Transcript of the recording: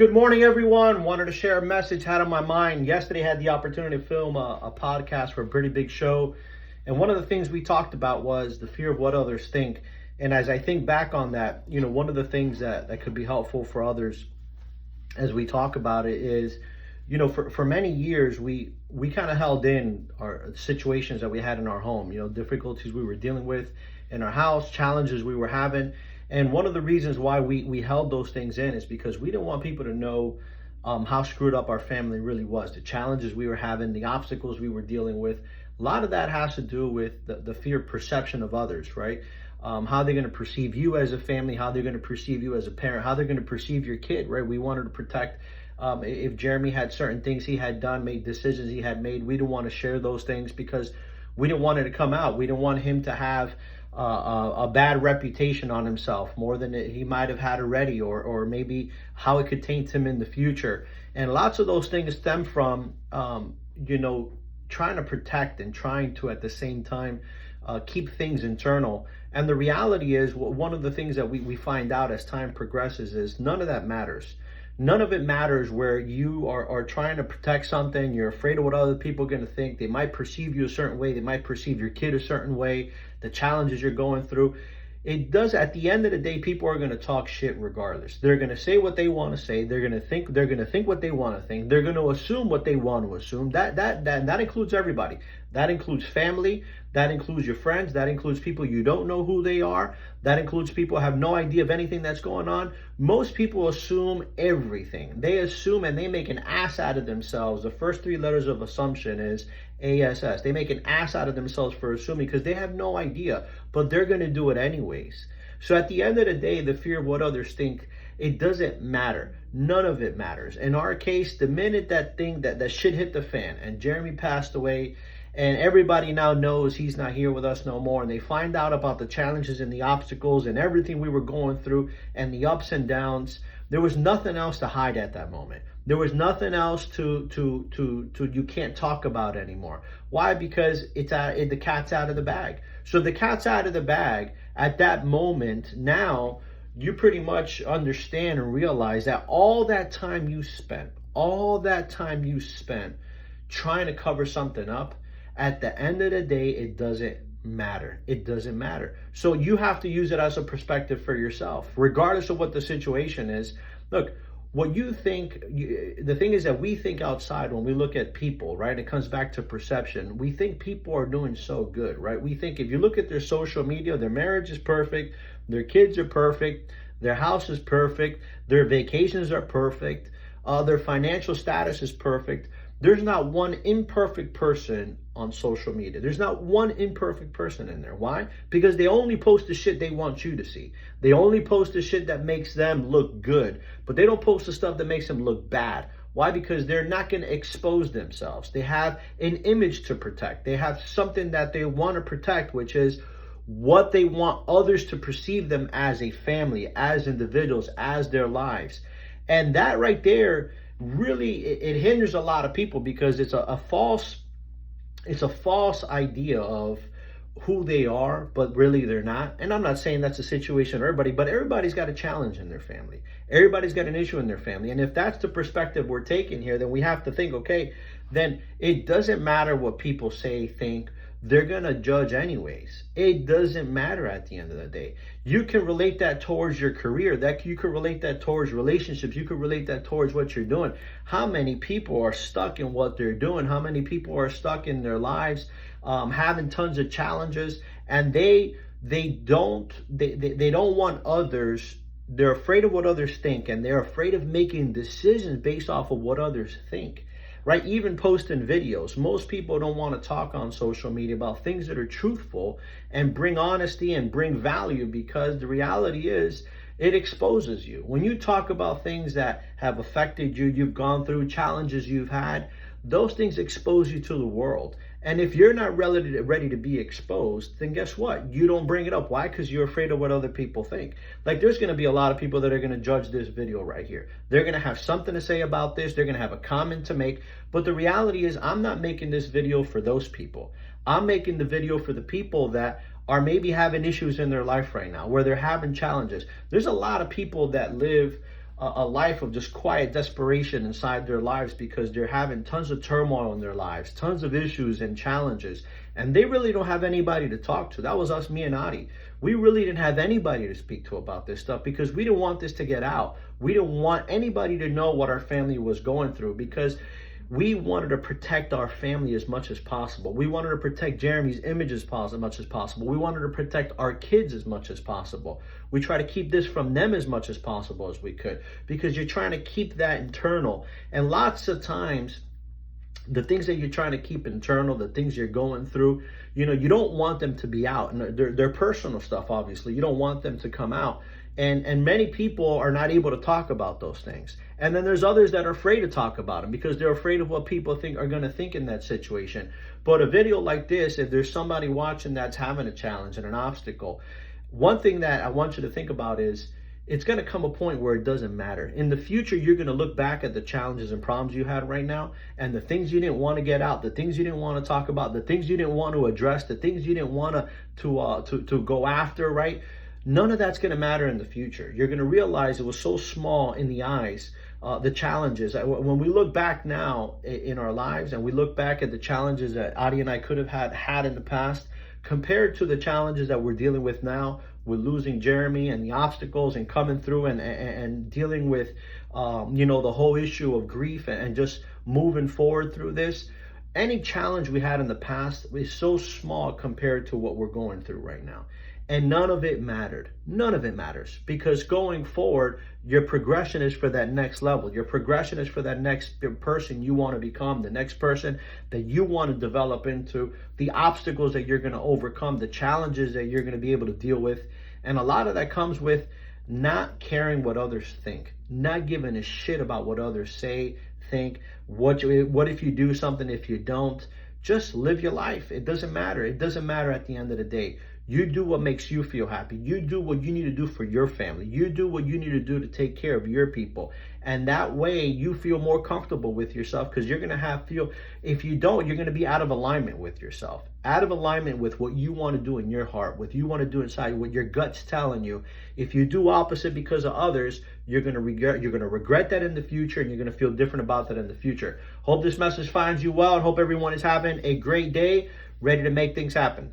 Good morning, everyone. Wanted to share a message had on my mind. Yesterday, had the opportunity to film a podcast for a pretty big show. And one of the things we talked about was the fear of what others think. And as I think back on that, one of the things that could be helpful for others as we talk about it is, for many years, we kind of held in our situations that we had in our home, difficulties we were dealing with in our house, challenges we were having. And one of the reasons why we held those things in is because we didn't want people to know how screwed up our family really was, the challenges we were having, the obstacles we were dealing with. A lot of that has to do with the fear perception of others, right? How they're going to perceive you as a family, how they're going to perceive you as a parent, how they're going to perceive your kid, right? We wanted to protect, if Jeremy had certain things he had done, made decisions he had made, we didn't want to share those things because we didn't want it to come out. We didn't want him to have a bad reputation on himself, more than he might have had already, or maybe how it could taint him in the future. And lots of those things stem from, trying to protect and trying to, at the same time, keep things internal. And the reality is, one of the things that we find out as time progresses is none of that matters. None of it matters where you are trying to protect something. You're afraid of what other people are going to think. They might perceive you a certain way. They might perceive your kid a certain way, the challenges you're going through. It does, at the end of the day, people are going to talk shit regardless. They're going to say what they want to say. They're going to think what they want to think. They're going to assume what they want to assume. That includes everybody. That includes family. That includes your friends. That includes people you don't know who they are. That includes people who have no idea of anything that's going on. Most people assume everything. They assume and they make an ass out of themselves. The first three letters of assumption is ASS. They make an ass out of themselves for assuming because they have no idea, but they're going to do it anyways. So at the end of the day, the fear of what others think, it doesn't matter. None of it matters. In our case, the minute that shit hit the fan and Jeremy passed away, and everybody now knows he's not here with us no more, and they find out about the challenges and the obstacles and everything we were going through and the ups and downs, there was nothing else to hide at that moment. There was nothing else to you can't talk about anymore. Why? Because the cat's out of the bag. So the cat's out of the bag at that moment. Now you pretty much understand and realize that all that time you spent trying to cover something up, at the end of the day, it doesn't matter. It doesn't matter. So you have to use it as a perspective for yourself, regardless of what the situation is. Look, what you think, the thing is that we think outside when we look at people, right? It comes back to perception. We think people are doing so good, right? We think if you look at their social media, their marriage is perfect, their kids are perfect, their house is perfect, their vacations are perfect, their financial status is perfect. There's not one imperfect person on social media. There's not one imperfect person in there. Why? Because they only post the shit they want you to see. They only post the shit that makes them look good, but they don't post the stuff that makes them look bad. Why? Because they're not going to expose themselves. They have an image to protect. They have something that they want to protect, which is what they want others to perceive them as a family, as individuals, as their lives. And that right there, really, it hinders a lot of people because it's a false idea of who they are, but really they're not. And I'm not saying that's the situation for everybody, but everybody's got a challenge in their family. Everybody's got an issue in their family. And if that's the perspective we're taking here, then we have to think, okay, then it doesn't matter what people say, think. They're going to judge anyways. It doesn't matter at the end of the day. You can relate that towards your career. That you can relate that towards relationships. You can relate that towards what you're doing. How many people are stuck in what they're doing? How many people are stuck in their lives, having tons of challenges, and they don't want others. They're afraid of what others think, and they're afraid of making decisions based off of what others think. Right? Even posting videos. Most people don't want to talk on social media about things that are truthful and bring honesty and bring value, because the reality is it exposes you. When you talk about things that have affected you, you've gone through, challenges you've had, those things expose you to the world. And if you're not ready to be exposed, then guess what? You don't bring it up. Why? Because you're afraid of what other people think. Like, there's going to be a lot of people that are going to judge this video right here. They're going to have something to say about this. They're going to have a comment to make. But the reality is, I'm not making this video for those people. I'm making the video for the people that are maybe having issues in their life right now, where they're having challenges. There's a lot of people that live a life of just quiet desperation inside their lives because they're having tons of turmoil in their lives, tons of issues and challenges, and they really don't have anybody to talk to. That was us, me and Adi. We really didn't have anybody to speak to about this stuff because we didn't want this to get out. We didn't want anybody to know what our family was going through because we wanted to protect our family as much as possible. We wanted to protect Jeremy's image as much as possible. We wanted to protect our kids as much as possible. We try to keep this from them as much as possible as we could because you're trying to keep that internal. And lots of times, the things that you're trying to keep internal, the things you're going through, you know, you don't want them to be out. And they're personal stuff, obviously. You don't want them to come out. And many people are not able to talk about those things. And then there's others that are afraid to talk about them because they're afraid of what people think are going to think in that situation. But a video like this, if there's somebody watching that's having a challenge and an obstacle, one thing that I want you to think about is it's going to come a point where it doesn't matter. In the future, you're going to look back at the challenges and problems you had right now and the things you didn't want to get out, the things you didn't want to talk about, the things you didn't want to address, the things you didn't want to go after, right? None of that's going to matter in the future. You're going to realize it was so small in the eyes, the challenges. When we look back now in our lives and we look back at the challenges that Adi and I could have had in the past, compared to the challenges that we're dealing with now, with losing Jeremy and the obstacles and coming through and dealing with, you know, the whole issue of grief and just moving forward through this, any challenge we had in the past is so small compared to what we're going through right now. And none of it mattered. None of it matters because going forward, your progression is for that next level. Your progression is for that next person you want to become, the next person that you want to develop into, the obstacles that you're going to overcome, the challenges that you're going to be able to deal with. And a lot of that comes with not caring what others think, not giving a shit about what others say, think, what if you do something, if you don't. Just live your life. It doesn't matter. It doesn't matter at the end of the day. You do what makes you feel happy. You do what you need to do for your family. You do what you need to do to take care of your people. And that way you feel more comfortable with yourself because you're going to if you don't, you're going to be out of alignment with yourself, out of alignment with what you want to do in your heart, what you want to do inside, what your gut's telling you. If you do opposite because of others, you're going to regret that in the future and you're going to feel different about that in the future. Hope this message finds you well and hope everyone is having a great day, ready to make things happen.